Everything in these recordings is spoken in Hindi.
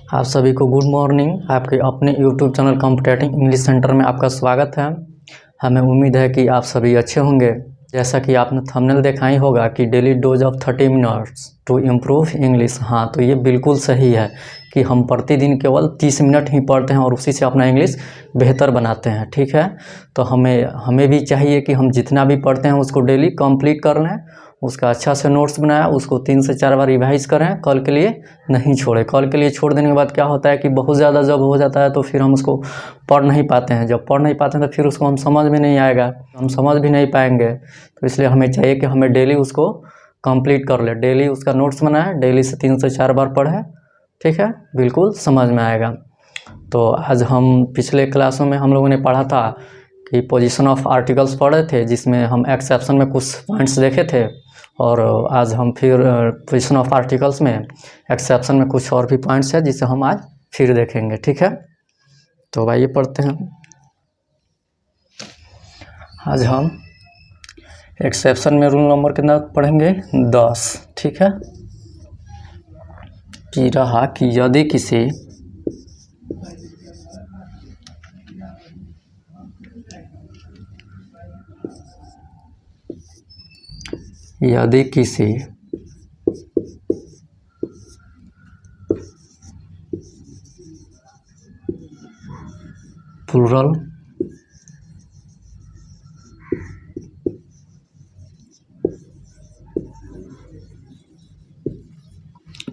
आप सभी को गुड मॉर्निंग। आपके अपने YouTube channel competitive English centre में आपका स्वागत है। हमें उम्मीद है कि आप सभी अच्छे होंगे। जैसा कि आपने थंबनेल देखा ही होगा कि daily dose of 30 minutes to improve English. हाँ, तो ये बिल्कुल सही है कि हम प्रतिदिन केवल 30 मिनट ही पढ़ते हैं और उसी से अपना इंग्लिश बेहतर बनाते हैं। ठीक है, तो हमें भी चाहिए कि हम जितना भी पढ़ते हैं उसको डेली कंप्लीट कर लें, उसका अच्छा से नोट्स बनाएं, उसको 3 से 4 बार रिवाइज करें, कल के लिए नहीं छोड़ें। कल के लिए छोड़ देने के बाद क्या होता है कि बहुत ज़्यादा जब हो जाता है तो फिर हम उसको पढ़ नहीं पाते हैं। जब पढ़ नहीं पाते हैं तो फिर उसको हम समझ में नहीं आएगा, हम समझ भी नहीं पाएंगे। तो इसलिए हमें चाहिए कि हमें डेली उसको कंप्लीट कर ले, डेली उसका नोट्स बनाएं, डेली से 3 से 4 बार पढ़ें। ठीक है, बिल्कुल समझ में आएगा। तो आज हम पिछले क्लासों में हम लोगों ने पढ़ा था कि पोजीशन ऑफ आर्टिकल्स पढ़े थे, जिसमें हम एक्सेप्शन में कुछ पॉइंट्स देखे थे, और आज हम फिर पोजीशन ऑफ आर्टिकल्स में एक्सेप्शन में कुछ और भी पॉइंट्स है जिसे हम आज फिर देखेंगे। ठीक है, तो आइए पढ़ते हैं। आज हम एक्सेप्शन में रूल नंबर कितना पढ़ेंगे? 10। ठीक है, कि रहा कि यदि किसी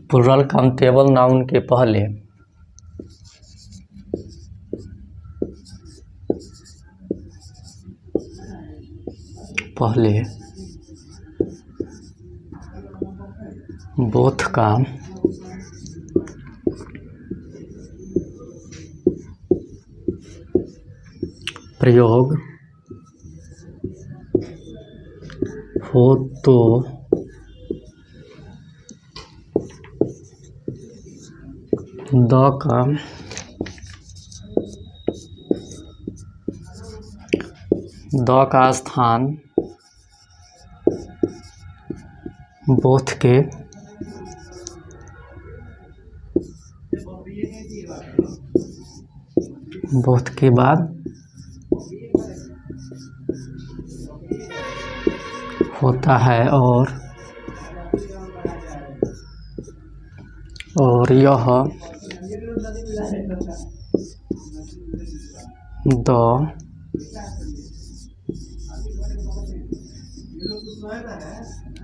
प्लूरल काउंटेबल नाउन के पहले बोथ का प्रयोग हो तो द का स्थान बोथ के बाद होता है, और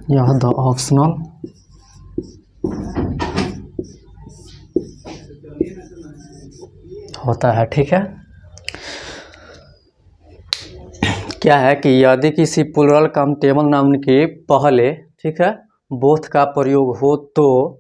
यह द ऑप्शनल होता है। ठीक है, क्या है कि यदि किसी प्लूरल काउंटेबल नाउन के पहले, ठीक है, बोथ का प्रयोग हो तो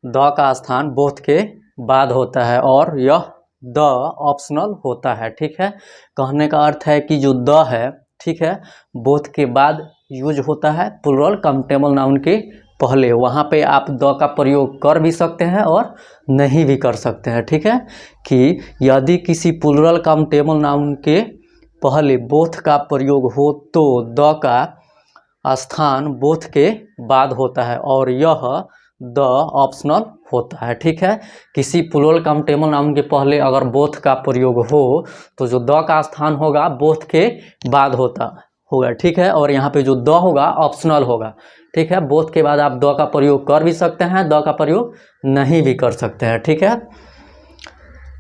द का स्थान बोथ के बाद होता है, और यह द ऑप्शनल होता है। ठीक है, कहने का अर्थ है कि जो द है, ठीक है, बोथ के बाद यूज होता है प्लूरल काउंटेबल नाउन के पहले। वहाँ पे आप द का प्रयोग कर भी सकते हैं और नहीं भी कर सकते हैं। ठीक है, कि यदि किसी प्लूरल काउंटेबल नाउन के पहले बोथ का प्रयोग हो तो द का स्थान बोथ के बाद होता है, और यह द ऑप्शनल होता है। ठीक है, किसी प्लूरल काउंटेबल नाउन के पहले अगर बोथ का प्रयोग हो तो जो द का स्थान होगा बोथ के बाद होगा। ठीक है, और यहाँ पे जो द होगा ऑप्शनल होगा। ठीक है, बोथ के बाद आप द का प्रयोग कर भी सकते हैं, द का प्रयोग नहीं भी कर सकते हैं। ठीक है,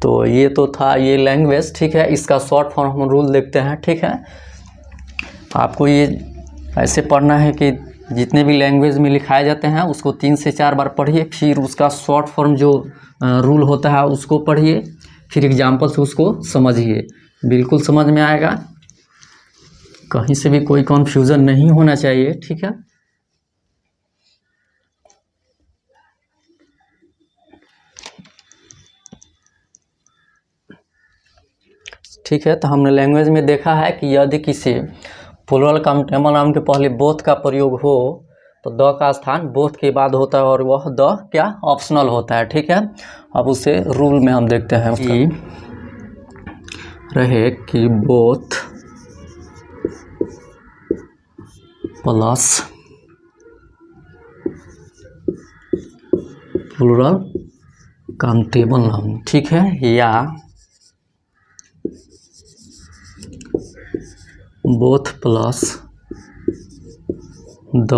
तो ये तो था ये लैंग्वेज। ठीक है, इसका शॉर्ट फॉर्म हम रूल देखते हैं। ठीक है, आपको ये ऐसे पढ़ना है कि जितने भी लैंग्वेज में लिखाए जाते हैं उसको 3 से 4 बार पढ़िए, फिर उसका शॉर्ट फॉर्म जो रूल होता है उसको पढ़िए, फिर एग्जाम्पल से उसको समझिए, बिल्कुल समझ में आएगा। कहीं से भी कोई कन्फ्यूज़न नहीं होना चाहिए। ठीक है, ठीक है, तो हमने लैंग्वेज में देखा है कि यदि किसी प्लूरल काउंटेबल नाउन के पहले बोथ का प्रयोग हो तो द का स्थान बोथ के बाद होता है, और वह द क्या ऑप्शनल होता है। ठीक है, अब उसे रूल में हम देखते हैं कि रहे कि both plus plural countable noun, ठीक है, या both plus the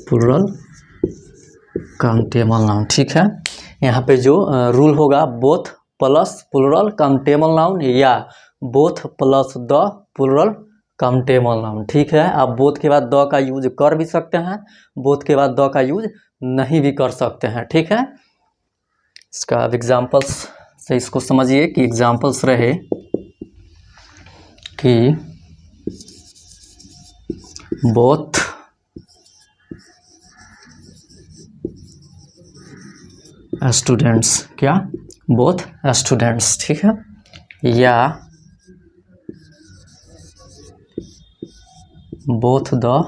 plural countable noun, ठीक है। यहाँ पे जो रूल होगा both plus plural countable noun या both plus the plural countable noun, ठीक है। आप बोथ के बाद द का यूज कर भी सकते हैं, बोथ के बाद द का यूज नहीं भी कर सकते हैं, ठीक है। इसका एग्जाम्पल्स से इसको समझिए कि एग्जाम्पल्स रहे कि बोथ स्टूडेंट्स, क्या बोथ स्टूडेंट्स, ठीक है, या बोथ द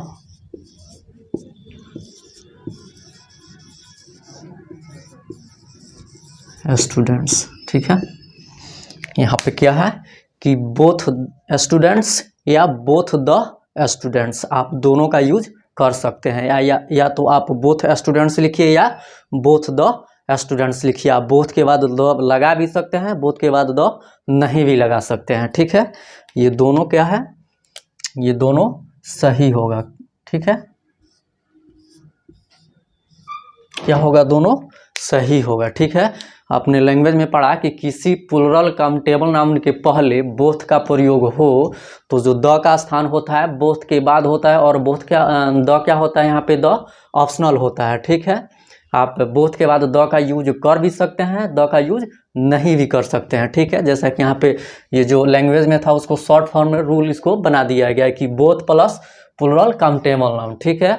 स्टूडेंट्स, ठीक है। यहाँ पे क्या है कि बोथ स्टूडेंट्स या बोथ द स्टूडेंट्स, आप दोनों का यूज कर सकते हैं, या तो आप बोथ स्टूडेंट्स लिखिए या बोथ द स्टूडेंट्स लिखिए। आप बोथ के बाद द लगा भी सकते हैं, बोथ के बाद द नहीं भी लगा सकते हैं, ठीक है। ये दोनों क्या है, ये दोनों सही होगा, ठीक है। क्या होगा, दोनों सही होगा, ठीक है। आपने लैंग्वेज में पढ़ा कि किसी प्लूरल काउंटेबल नाउन के पहले बोथ का प्रयोग हो तो जो द का स्थान होता है बोथ के बाद होता है, और बोथ क्या द क्या होता है, यहाँ पे द ऑप्शनल होता है, ठीक है। आप बोथ के बाद द का यूज कर भी सकते हैं, द का यूज नहीं भी कर सकते हैं, ठीक है। जैसा कि यहाँ पे ये जो लैंग्वेज में था उसको शॉर्ट फॉर्म में रूल इसको बना दिया गया है कि both plus plural countable noun, ठीक है,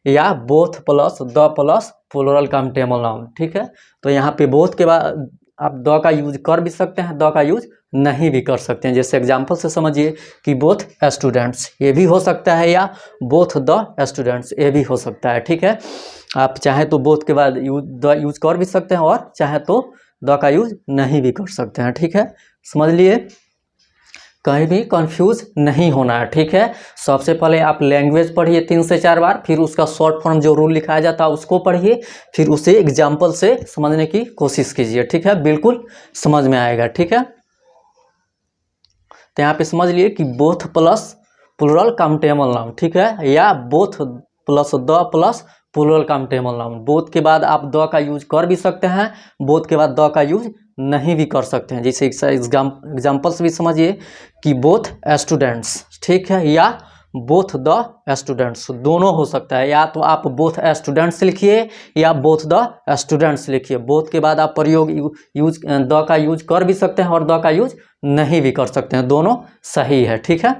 या both plus the plus plural countable noun, ठीक है। तो यहाँ पे बोथ के बाद आप द का यूज कर भी सकते हैं, द का यूज नहीं भी कर सकते हैं। जैसे एग्जांपल से समझिए कि बोथ स्टूडेंट्स ये भी हो सकता है, या बोथ द स्टूडेंट्स ये भी हो सकता है, ठीक है। आप चाहे तो बोथ के बाद द यूज कर भी सकते हैं, और चाहे तो द का यूज नहीं भी कर सकते हैं, ठीक है। समझ लिए, कहीं भी कंफ्यूज नहीं होना है, ठीक है। सबसे पहले आप लैंग्वेज पढ़िए 3 से 4 बार, फिर उसका शॉर्ट फॉर्म जो रूल लिखाया जाता है उसको पढ़िए, फिर उसे एग्जाम्पल से समझने की कोशिश कीजिए, ठीक है, बिल्कुल समझ में आएगा, ठीक है। तो यहाँ पे समझ लिए कि both plus plural countable noun, ठीक है, या both plus the plus plural countable noun. Both के बाद आप द का यूज कर भी सकते हैं, बोथ के बाद द का यूज नहीं भी कर सकते हैं। जैसे एग्जाम्पल्स भी समझिए कि बोथ स्टूडेंट्स, ठीक है, या बोथ द स्टूडेंट्स, दोनों हो सकता है। या तो आप बोथ स्टूडेंट्स लिखिए या बोथ द स्टूडेंट्स लिखिए। बोथ के बाद आप प्रयोग यूज द का यूज कर भी सकते हैं और द का यूज नहीं भी कर सकते हैं, दोनों सही है, ठीक है।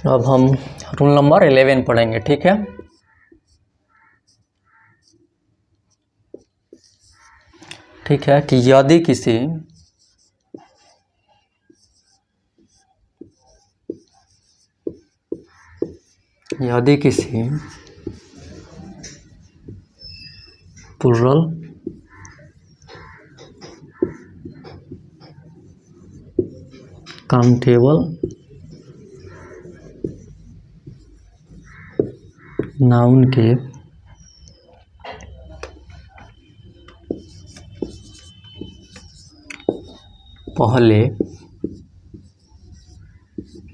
अब हम रूल नंबर 11 पढ़ेंगे, ठीक है। ठीक है कि यदि किसी प्लूरल काउंटेबल नाउन के पहले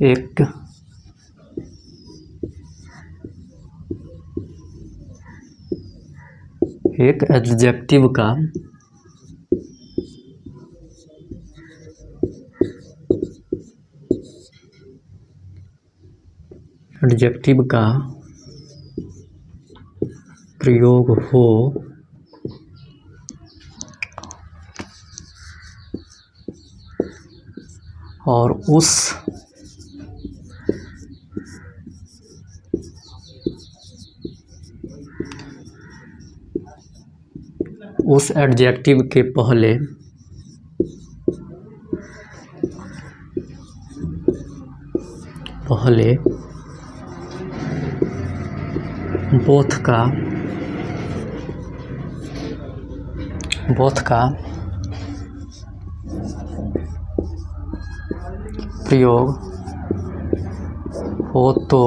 एक एडजेक्टिव का प्रयोग हो और उस एडजेक्टिव के पहले पहले बोथ का प्रयोग हो तो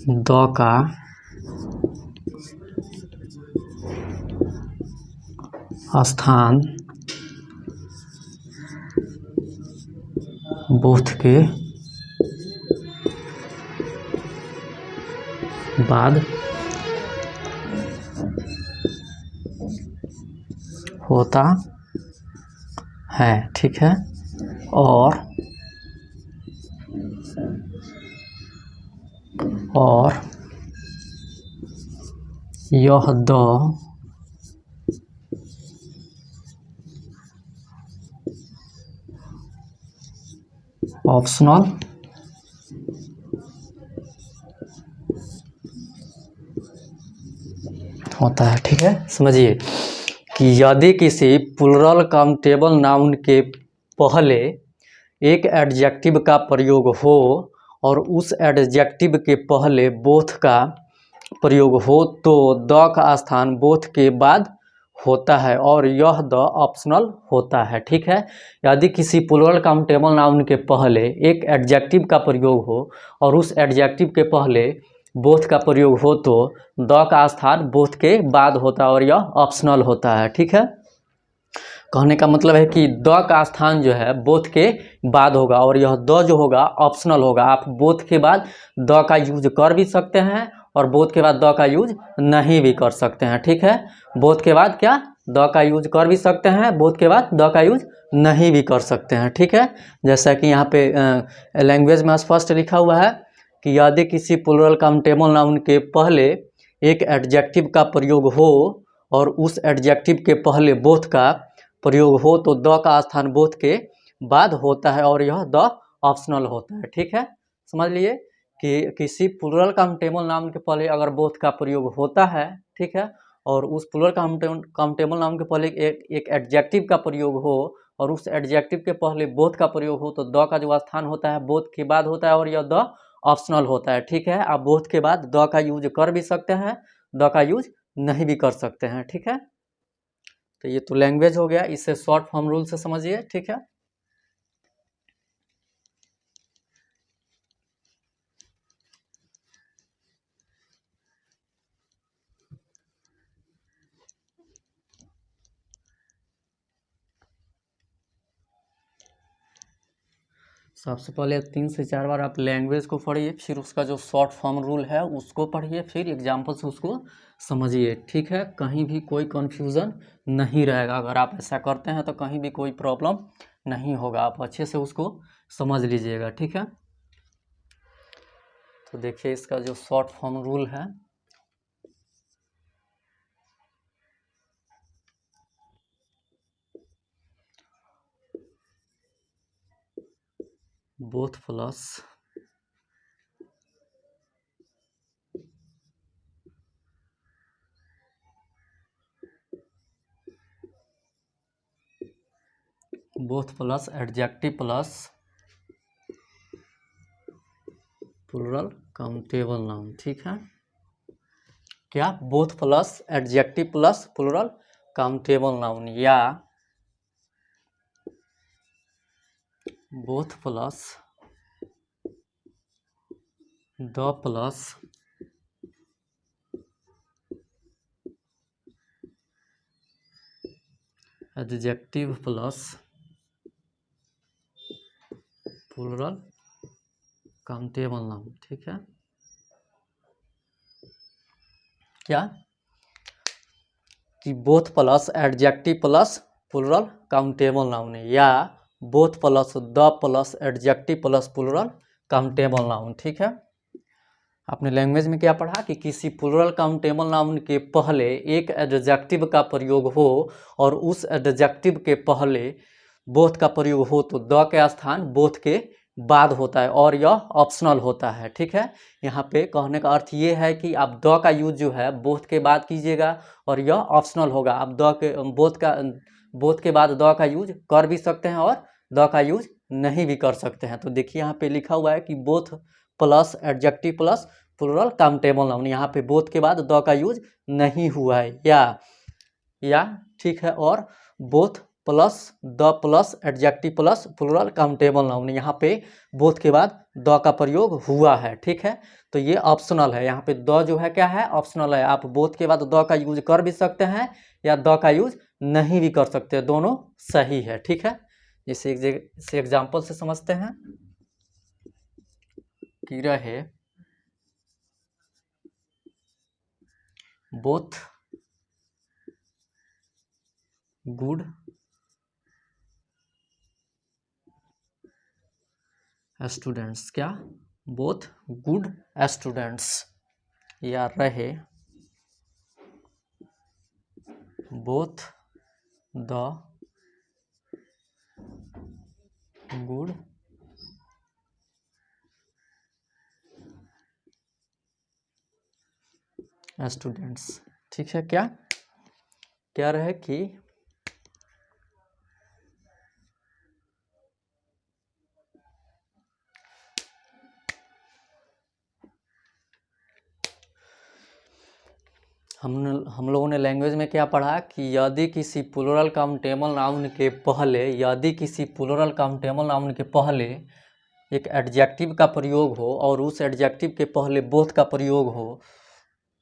द का स्थान बोथ के बाद होता है। ठीक है, और यह द ऑप्शनल होता है। ठीक है, समझिए कि यदि किसी प्लुरल काउंटेबल नाउन के पहले एक एडजेक्टिव का प्रयोग हो और उस एडजेक्टिव के पहले बोथ का प्रयोग हो तो द का स्थान बोथ के बाद होता है और यह द ऑप्शनल होता है। ठीक है, यदि किसी प्लुरल काउंटेबल नाउन के पहले एक एडजेक्टिव का प्रयोग हो और उस एडजेक्टिव के पहले बोथ का प्रयोग हो तो द का स्थान बोथ के बाद होता है और यह ऑप्शनल होता है। ठीक है, कहने का मतलब है कि द का स्थान जो है बोथ के बाद होगा और यह द जो होगा ऑप्शनल होगा। आप बोथ के बाद द का यूज कर भी सकते हैं और बोथ के बाद द का यूज नहीं भी कर सकते हैं। ठीक है, बोथ के बाद क्या द का यूज कर भी सकते हैं, बोथ के बाद द का यूज नहीं भी कर सकते हैं। ठीक है, जैसा कि यहाँ पे लैंग्वेज में स्पष्ट लिखा हुआ है कि यदि किसी प्लुरल काउंटेबल नाउन के पहले एक एडजेक्टिव का प्रयोग हो और उस एडजेक्टिव के पहले बोथ का प्रयोग हो तो द का स्थान बोथ के बाद होता है और यह द ऑप्शनल होता है। ठीक है, समझ लिए कि किसी प्लुरल काउंटेबल नाउन के पहले अगर बोथ का प्रयोग होता है, ठीक है, और उस प्लुरल काउंटेबल नाउन के पहले एक एडजेक्टिव का प्रयोग हो और उस एडजेक्टिव के पहले बोथ का प्रयोग हो तो द का जो स्थान होता है बोथ के बाद होता है और यह द ऑप्शनल होता है। ठीक है, आप बोथ के बाद द का यूज कर भी सकते हैं, द का यूज नहीं भी कर सकते हैं। ठीक है, तो ये तो लैंग्वेज हो गया, इसे शॉर्ट फॉर्म रूल से समझिए। ठीक है, सबसे पहले 3 से 4 बार आप लैंग्वेज को पढ़िए, फिर उसका जो शॉर्ट फॉर्म रूल है उसको पढ़िए, फिर एग्जाम्पल से उसको समझिए। ठीक है, कहीं भी कोई कन्फ्यूज़न नहीं रहेगा। अगर आप ऐसा करते हैं तो कहीं भी कोई प्रॉब्लम नहीं होगा, आप अच्छे से उसको समझ लीजिएगा। ठीक है, तो देखिए इसका जो शॉर्ट फॉर्म रूल है, both plus adjective plus plural countable noun. ठीक है, क्या both plus adjective plus plural countable noun या both plus the plus adjective plus plural countable noun. ठीक है, क्या कि both plus adjective plus plural countable noun या both plus the plus adjective plus plural countable noun. ठीक है, आपने लैंग्वेज में क्या पढ़ा कि किसी प्लुरल काउंटेबल नाउन के पहले एक एडजेक्टिव का प्रयोग हो और उस एडजेक्टिव के पहले बोथ का प्रयोग हो तो द का स्थान बोथ के बाद होता है और यह ऑप्शनल होता है। ठीक है, यहाँ पे कहने का अर्थ ये है कि आप द का यूज जो है बोथ के बाद कीजिएगा और यह ऑप्शनल होगा। आप बोथ के बाद द का यूज कर भी सकते हैं और द का यूज नहीं भी कर सकते हैं। तो देखिए यहाँ पे लिखा हुआ है कि both plus adjective plus plural countable noun, यहाँ पे बोथ के बाद द का यूज नहीं हुआ है या ठीक है। और both plus the plus adjective plus plural countable noun, यहाँ पे बोथ के बाद द का प्रयोग हुआ है, ठीक है। तो ये ऑप्शनल है, यहाँ पे द जो है क्या है, ऑप्शनल है। आप बोथ के बाद द का यूज कर भी सकते हैं या द का यूज नहीं भी कर सकते, दोनों सही है, ठीक है। जैसे एग्जाम्पल से समझते हैं कि रहे बोथ गुड स्टूडेंट्स, क्या बोथ गुड स्टूडेंट्स, या रहे बोथ द गुड स्टूडेंट्स, ठीक है। क्या रहे कि हम लोगों ने लैंग्वेज में क्या पढ़ा कि यदि किसी प्लूरल काउंटेबल नाउन के पहले, यदि किसी प्लूरल काउंटेबल नाउन के पहले एक एडजेक्टिव का प्रयोग हो और उस एडजेक्टिव के पहले बोथ का प्रयोग हो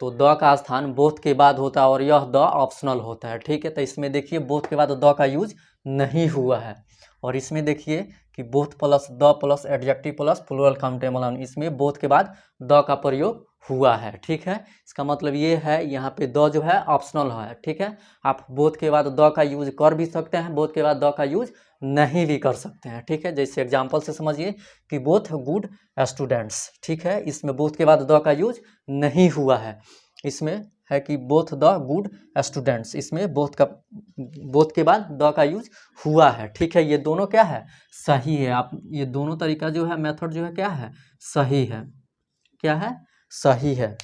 तो द का स्थान बोथ के बाद होता है और यह द ऑप्शनल होता है, ठीक है। तो इसमें देखिए बोथ के बाद द का यूज नहीं हुआ है, और इसमें देखिए कि both plus the plus adjective plus plural countable noun, इसमें बोथ के बाद द का प्रयोग हुआ है, ठीक है। इसका मतलब ये है यहाँ पे द जो है ऑप्शनल है, ठीक है। आप बोथ के बाद द का यूज कर भी सकते हैं, बोथ के बाद द का यूज नहीं भी कर सकते हैं, ठीक है। जैसे एग्जांपल से समझिए कि बोथ गुड स्टूडेंट्स, ठीक है। इसमें बोथ के बाद द का यूज नहीं हुआ है, इसमें है कि बोथ द गुड स्टूडेंट्स, इसमें बोथ के बाद द का यूज हुआ है, ठीक है। ये दोनों क्या है, सही है। आप ये दोनों तरीका जो है, मेथड जो है क्या है, सही है, क्या है, सही है।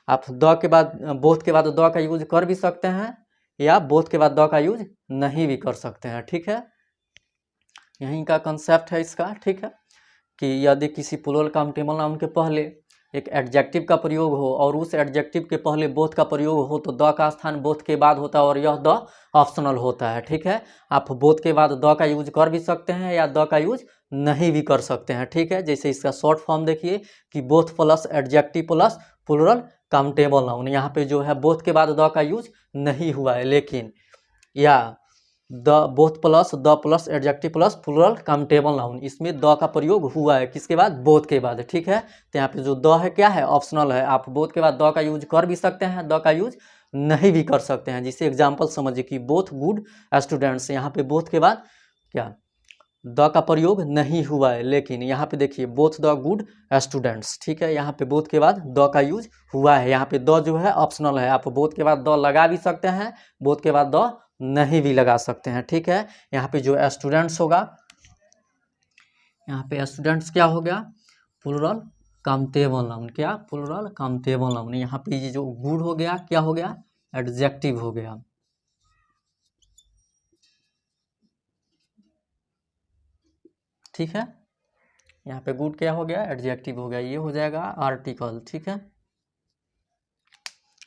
आप द के बाद बोथ के बाद द का यूज कर भी सकते हैं या बोथ के बाद द का यूज नहीं भी कर सकते हैं, ठीक है। यहीं का कंसेप्ट है इसका, ठीक है, कि यदि किसी प्लूरल काउंटेबल नाउन के पहले एक एडजेक्टिव का प्रयोग हो और उस एडजेक्टिव के पहले बोथ का प्रयोग हो तो द का स्थान बोथ के बाद होता है और यह द ऑप्शनल होता है, ठीक है। आप बोथ के बाद द का यूज कर भी सकते हैं या द का यूज नहीं भी कर सकते हैं, ठीक है। जैसे इसका शॉर्ट फॉर्म देखिए कि both plus adjective plus plural countable noun, यहाँ पे जो है बोथ के बाद द का यूज नहीं हुआ है, लेकिन या the both plus the plus adjective plus plural countable noun, इसमें द का प्रयोग हुआ है, किसके बाद, बोथ के बाद, ठीक है। तो यहाँ पे जो द है क्या है, ऑप्शनल है। आप बोथ के बाद द का यूज कर भी सकते हैं, द का यूज नहीं भी कर सकते हैं। जिसे एग्जाम्पल समझिए कि बोथ गुड स्टूडेंट्स, यहाँ पे बोथ के बाद क्या, द का प्रयोग नहीं हुआ है, लेकिन यहाँ पे देखिए बोथ द गुड स्टूडेंट्स, ठीक है। यहाँ पे बोथ के बाद द का यूज हुआ है, यहाँ पे द जो है ऑप्शनल है। आप बोथ के बाद द लगा भी सकते हैं, बोथ के बाद द नहीं भी लगा सकते हैं, ठीक है। यहाँ पे जो स्टूडेंट्स होगा, यहाँ पे स्टूडेंट्स क्या हो गया, प्लूरल काउंटेबल नाउन, क्या, प्लूरल काउंटेबल नाउन। यहाँ पे ये जो गुड हो गया, क्या हो गया, एडजेक्टिव हो गया, ठीक है। यहाँ पे गुड क्या हो गया, एडजेक्टिव हो गया, ये हो जाएगा आर्टिकल, ठीक है।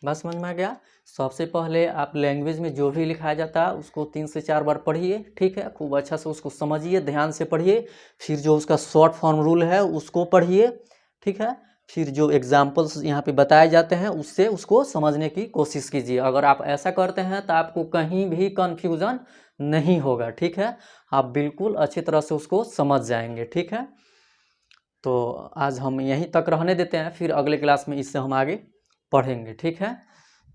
बस समझ में आ गया। सबसे पहले आप लैंग्वेज में जो भी लिखाया जाता है उसको 3 से 4 बार पढ़िए, ठीक है, खूब अच्छा से उसको समझिए, ध्यान से पढ़िए। फिर जो उसका शॉर्ट फॉर्म रूल है उसको पढ़िए, ठीक है। फिर जो एग्जाम्पल्स यहाँ पे बताए जाते हैं उससे उसको समझने की कोशिश कीजिए। अगर आप ऐसा करते हैं तो आपको कहीं भी कन्फ्यूज़न नहीं होगा, ठीक है। आप बिल्कुल अच्छी तरह से उसको समझ जाएंगे, ठीक है। तो आज हम यहीं तक रहने देते हैं, फिर अगले क्लास में इससे हम आगे पढ़ेंगे, ठीक है।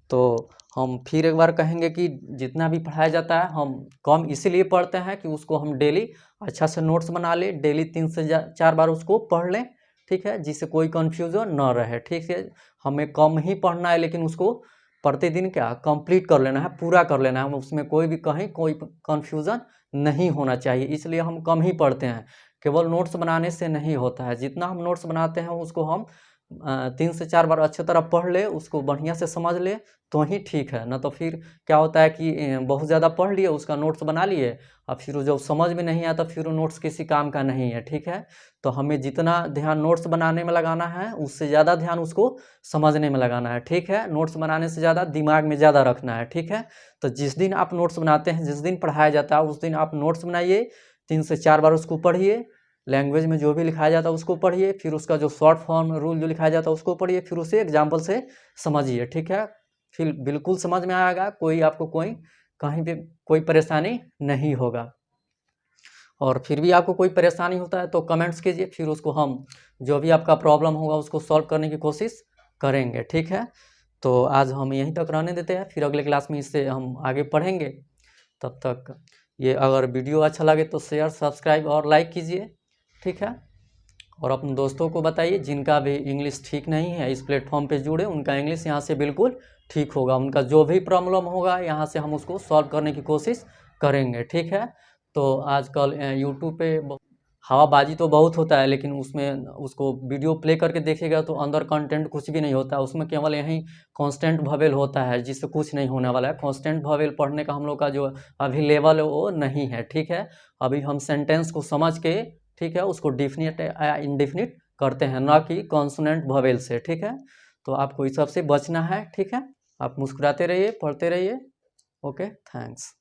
तो हम फिर एक बार कहेंगे कि जितना भी पढ़ाया जाता है हम कम इसीलिए पढ़ते हैं कि उसको हम डेली अच्छा से नोट्स बना लें, डेली 3 से 4 बार उसको पढ़ लें, ठीक है, जिससे कोई कन्फ्यूज़न न रहे, ठीक है। हमें कम ही पढ़ना है लेकिन उसको प्रतिदिन क्या कंप्लीट कर लेना है, पूरा कर लेना है, हम उसमें कोई भी कहीं कोई कन्फ्यूज़न नहीं होना चाहिए, इसलिए हम कम ही पढ़ते हैं। केवल नोट्स बनाने से नहीं होता है, जितना हम नोट्स बनाते हैं उसको हम 3 से 4 बार अच्छी तरह पढ़ ले, उसको बढ़िया से समझ ले तो ही ठीक है। न तो फिर क्या होता है कि बहुत ज़्यादा पढ़ लिए, उसका नोट्स बना लिए, और फिर वो जब समझ में नहीं आता फिर वो नोट्स किसी काम का नहीं है, ठीक है। तो हमें जितना ध्यान नोट्स बनाने में लगाना है उससे ज़्यादा ध्यान उसको समझने में लगाना है, ठीक है। नोट्स बनाने से ज़्यादा दिमाग में ज़्यादा रखना है, ठीक है। तो जिस दिन आप नोट्स बनाते हैं, जिस दिन पढ़ाया जाता है उस दिन आप नोट्स बनाइए, 3 से 4 बार उसको पढ़िए, लैंग्वेज में जो भी लिखाया जाता है उसको पढ़िए, फिर उसका जो शॉर्ट फॉर्म रूल जो लिखाया जाता है उसको पढ़िए, फिर उसे एग्जाम्पल से समझिए, ठीक है। फिर बिल्कुल समझ में आएगा, कोई आपको कोई कहीं पे कोई परेशानी नहीं होगा। और फिर भी आपको कोई परेशानी होता है तो कमेंट्स कीजिए, फिर उसको हम जो भी आपका प्रॉब्लम होगा उसको सॉल्व करने की कोशिश करेंगे, ठीक है। तो आज हम यहीं तक रहने देते हैं, फिर अगले क्लास में इससे हम आगे पढ़ेंगे। तब तक ये अगर वीडियो अच्छा लगे तो शेयर, सब्सक्राइब और लाइक कीजिए, ठीक है। और अपने दोस्तों को बताइए जिनका भी इंग्लिश ठीक नहीं है, इस प्लेटफॉर्म पे जुड़े, उनका इंग्लिश यहाँ से बिल्कुल ठीक होगा। उनका जो भी प्रॉब्लम होगा यहाँ से हम उसको सॉल्व करने की कोशिश करेंगे, ठीक है। तो आजकल यूट्यूब पे हवाबाजी तो बहुत होता है, लेकिन उसमें उसको वीडियो प्ले करके देखिएगा तो अंदर कंटेंट कुछ भी नहीं होता है, उसमें केवल यही कांस्टेंट वोवेल होता है, जिससे कुछ नहीं होने वाला है। कांस्टेंट वोवेल पढ़ने का हम लोग का जो अभी लेवल है वो नहीं है, ठीक है। अभी हम सेंटेंस को समझ के, ठीक है, उसको डिफिनिट या इंडिफिनिट करते हैं, ना कि कॉन्सोनेंट वोवेल से, ठीक है। तो आपको इस सब से बचना है, ठीक है। आप मुस्कुराते रहिए, पढ़ते रहिए। Okay, thanks.